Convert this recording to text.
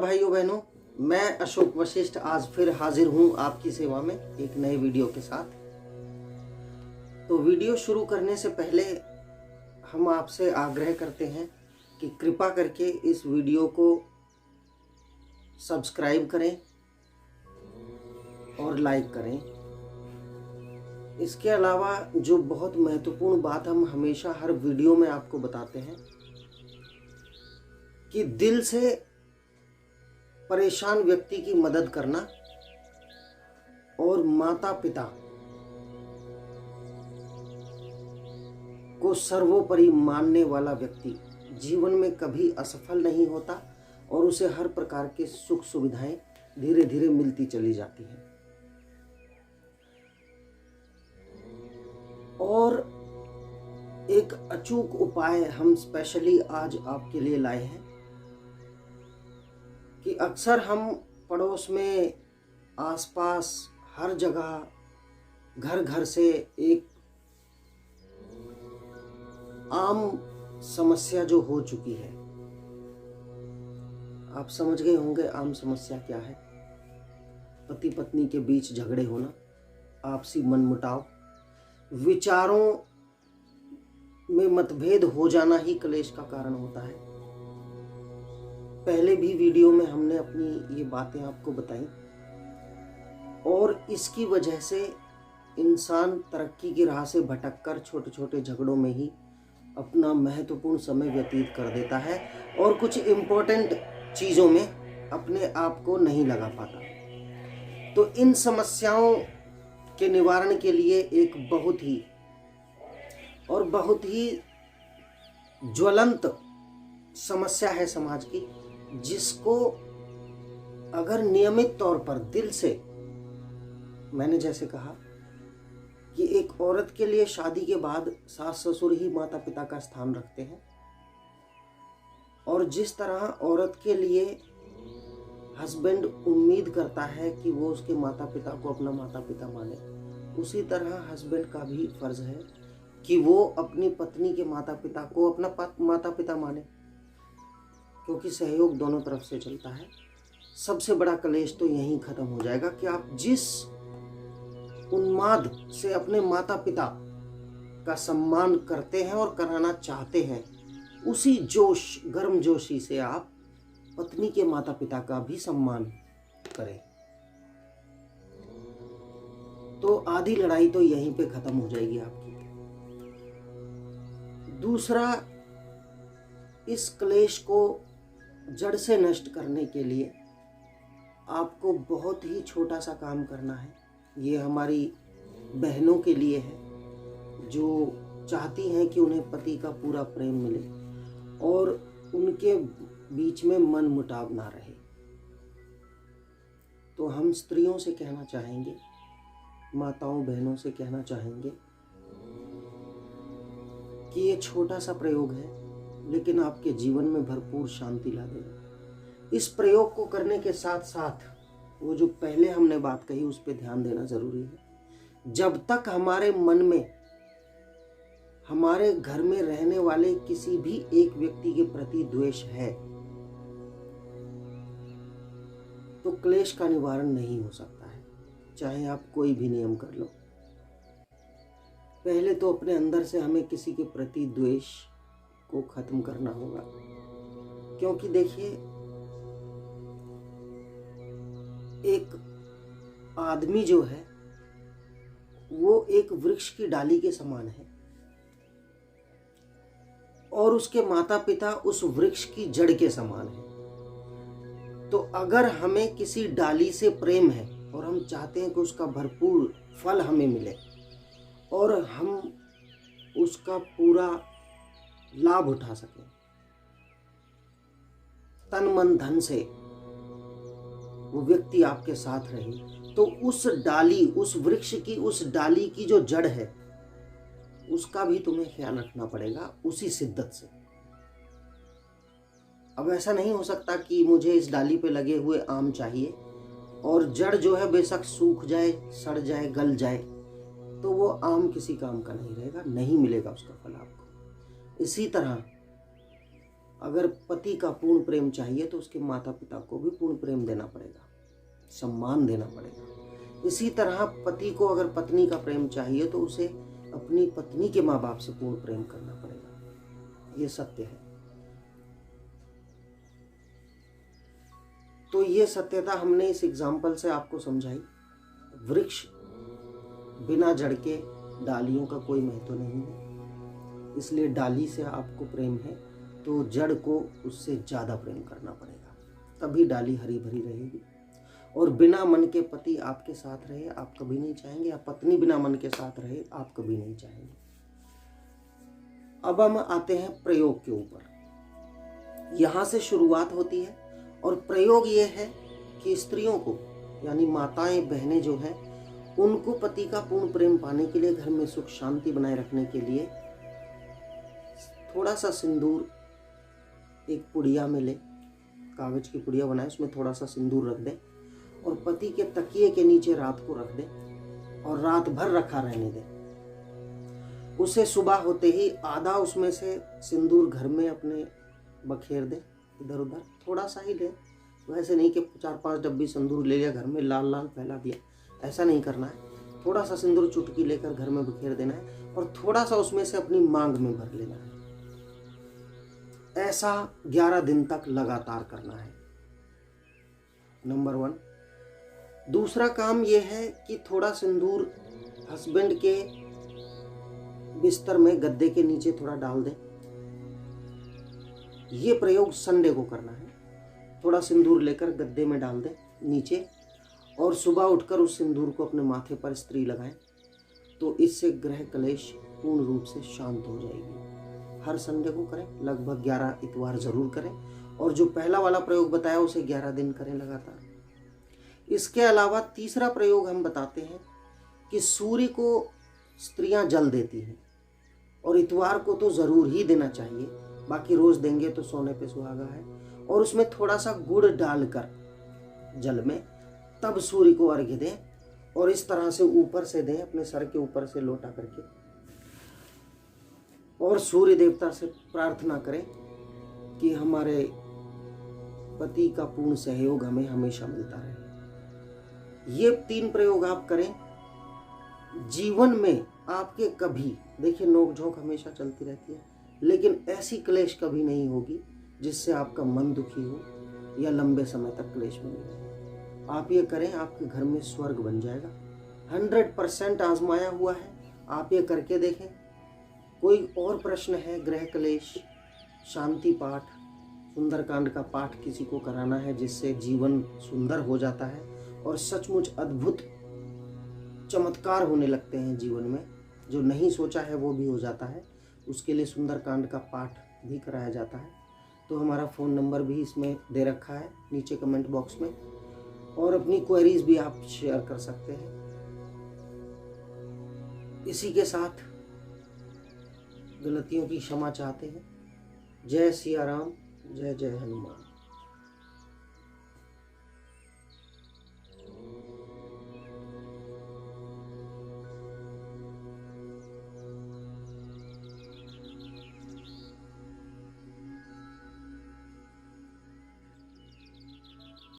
भाइयों बहनों, मैं अशोक वशिष्ठ आज फिर हाजिर हूं आपकी सेवा में एक नए वीडियो के साथ। तो वीडियो शुरू करने से पहले हम आपसे आग्रह करते हैं कि कृपा करके इस वीडियो को सब्सक्राइब करें और लाइक करें। इसके अलावा जो बहुत महत्वपूर्ण बात हम हमेशा हर वीडियो में आपको बताते हैं कि दिल से परेशान व्यक्ति की मदद करना और माता पिता को सर्वोपरि मानने वाला व्यक्ति जीवन में कभी असफल नहीं होता और उसे हर प्रकार के सुख सुविधाएं धीरे धीरे मिलती चली जाती हैं। और एक अचूक उपाय हम स्पेशली आज आपके लिए लाए हैं कि अक्सर हम पड़ोस में, आसपास, हर जगह, घर घर से एक आम समस्या जो हो चुकी है, आप समझ गए होंगे आम समस्या क्या है। पति पत्नी के बीच झगड़े होना, आपसी मनमुटाव, विचारों में मतभेद हो जाना ही क्लेश का कारण होता है। पहले भी वीडियो में हमने अपनी ये बातें आपको बताई और इसकी वजह से इंसान तरक्की की राह से भटककर छोटे छोटे झगड़ों में ही अपना महत्वपूर्ण समय व्यतीत कर देता है और कुछ इम्पोर्टेंट चीज़ों में अपने आप को नहीं लगा पाता। तो इन समस्याओं के निवारण के लिए एक बहुत ही ज्वलंत समस्या है समाज की, जिसको अगर नियमित तौर पर दिल से, मैंने जैसे कहा कि एक औरत के लिए शादी के बाद सास ससुर ही माता पिता का स्थान रखते हैं, और जिस तरह औरत के लिए हस्बैंड उम्मीद करता है कि वो उसके माता पिता को अपना माता पिता माने, उसी तरह हस्बैंड का भी फर्ज है कि वो अपनी पत्नी के माता पिता को अपना माता पिता माने, क्योंकि सहयोग दोनों तरफ से चलता है। सबसे बड़ा क्लेश तो यहीं खत्म हो जाएगा कि आप जिस उन्माद से अपने माता पिता का सम्मान करते हैं और कराना चाहते हैं, उसी जोश गर्मजोशी से आप पत्नी के माता पिता का भी सम्मान करें। तो आधी लड़ाई तो यहीं पे खत्म हो जाएगी आपकी। दूसरा, इस क्लेश को जड़ से नष्ट करने के लिए आपको बहुत ही छोटा सा काम करना है। ये हमारी बहनों के लिए है जो चाहती हैं कि उन्हें पति का पूरा प्रेम मिले और उनके बीच में मन मुटाव ना रहे। तो हम स्त्रियों से कहना चाहेंगे, माताओं बहनों से कहना चाहेंगे कि ये छोटा सा प्रयोग है, लेकिन आपके जीवन में भरपूर शांति ला देगा। इस प्रयोग को करने के साथ साथ वो जो पहले हमने बात कही उस पर ध्यान देना जरूरी है। जब तक हमारे मन में, हमारे घर में रहने वाले किसी भी एक व्यक्ति के प्रति द्वेष है, तो क्लेश का निवारण नहीं हो सकता है, चाहे आप कोई भी नियम कर लो। पहले तो अपने अंदर से हमें किसी के प्रति द्वेष को खत्म करना होगा, क्योंकि देखिए, एक आदमी जो है वो एक वृक्ष की डाली के समान है और उसके माता पिता उस वृक्ष की जड़ के समान है। तो अगर हमें किसी डाली से प्रेम है और हम चाहते हैं कि उसका भरपूर फल हमें मिले और हम उसका पूरा लाभ उठा सकें, तन मन धन से वो व्यक्ति आपके साथ रहे, तो उस डाली, उस वृक्ष की, उस डाली की जो जड़ है, उसका भी तुम्हें ख्याल रखना पड़ेगा उसी शिद्दत से। अब ऐसा नहीं हो सकता कि मुझे इस डाली पे लगे हुए आम चाहिए और जड़ जो है बेशक सूख जाए, सड़ जाए, गल जाए, तो वो आम किसी काम का नहीं रहेगा, नहीं मिलेगा उसका फल आपको। इसी तरह अगर पति का पूर्ण प्रेम चाहिए तो उसके माता पिता को भी पूर्ण प्रेम देना पड़ेगा, सम्मान देना पड़ेगा। इसी तरह पति को अगर पत्नी का प्रेम चाहिए तो उसे अपनी पत्नी के माँ बाप से पूर्ण प्रेम करना पड़ेगा। ये सत्य है। तो ये सत्यता हमने इस एग्जाम्पल से आपको समझाई। वृक्ष बिना जड़ के डालियों का कोई महत्व नहीं है, इसलिए डाली से आपको प्रेम है तो जड़ को उससे ज़्यादा प्रेम करना पड़ेगा, तभी डाली हरी भरी रहेगी। और बिना मन के पति आपके साथ रहे आप कभी नहीं चाहेंगे, या पत्नी बिना मन के साथ रहे आप कभी नहीं चाहेंगे। अब हम आते हैं प्रयोग के ऊपर। यहाँ से शुरुआत होती है और प्रयोग ये है कि स्त्रियों को, यानी माताएं बहनें जो हैं, उनको पति का पूर्ण प्रेम पाने के लिए, घर में सुख शांति बनाए रखने के लिए थोड़ा सा सिंदूर एक पुड़िया में ले, कागज की पुड़िया बनाए, उसमें थोड़ा सा सिंदूर रख दे और पति के तकिए के नीचे रात को रख दे और रात भर रखा रहने दे। उसे सुबह होते ही आधा उसमें से सिंदूर घर में अपने बखेर दे, इधर उधर थोड़ा सा ही ले, वैसे नहीं कि 4-5 डब्बी सिंदूर ले लिया घर में लाल लाल फैला दिया, ऐसा नहीं करना है। थोड़ा सा सिंदूर चुटकी लेकर घर में बखेर देना है और थोड़ा सा उसमें से अपनी मांग में भर लेना है। ऐसा 11 दिन तक लगातार करना है, नंबर 1। दूसरा काम यह है कि थोड़ा सिंदूर हस्बैंड के बिस्तर में गद्दे के नीचे थोड़ा डाल दें। ये प्रयोग संडे को करना है। थोड़ा सिंदूर लेकर गद्दे में डाल दें नीचे और सुबह उठकर उस सिंदूर को अपने माथे पर स्त्री लगाएं, तो इससे ग्रह क्लेश पूर्ण रूप से शांत हो जाएगी। हर संडे को करें, लगभग 11 इतवार जरूर करें, और जो पहला वाला प्रयोग बताया उसे 11 दिन करें लगातार। इसके अलावा तीसरा प्रयोग हम बताते हैं कि सूर्य को स्त्रियां जल देती हैं और इतवार को तो ज़रूर ही देना चाहिए, बाकी रोज़ देंगे तो सोने पे सुहागा है। और उसमें थोड़ा सा गुड़ डालकर जल में तब सूर्य को अर्घ्य दें और इस तरह से ऊपर से दें, अपने सर के ऊपर से लोटा करके, और सूर्य देवता से प्रार्थना करें कि हमारे पति का पूर्ण सहयोग हमें हमेशा मिलता रहे। ये 3 प्रयोग आप करें, जीवन में आपके कभी, देखिए नोक-झोंक हमेशा चलती रहती है, लेकिन ऐसी क्लेश कभी नहीं होगी जिससे आपका मन दुखी हो या लंबे समय तक क्लेश बने रहे। आप ये करें, आपके घर में स्वर्ग बन जाएगा। 100% आजमाया हुआ है, आप ये करके देखें। कोई और प्रश्न है, ग्रह क्लेश, शांति पाठ, सुंदरकांड का पाठ किसी को कराना है जिससे जीवन सुंदर हो जाता है और सचमुच अद्भुत चमत्कार होने लगते हैं जीवन में, जो नहीं सोचा है वो भी हो जाता है, उसके लिए सुंदरकांड का पाठ भी कराया जाता है। तो हमारा फ़ोन नंबर भी इसमें दे रखा है नीचे कमेंट बॉक्स में, और अपनी क्वेरीज भी आप शेयर कर सकते हैं। इसी के साथ गलतियों की क्षमा चाहते हैं। जय सिया राम, जय जय हनुमान।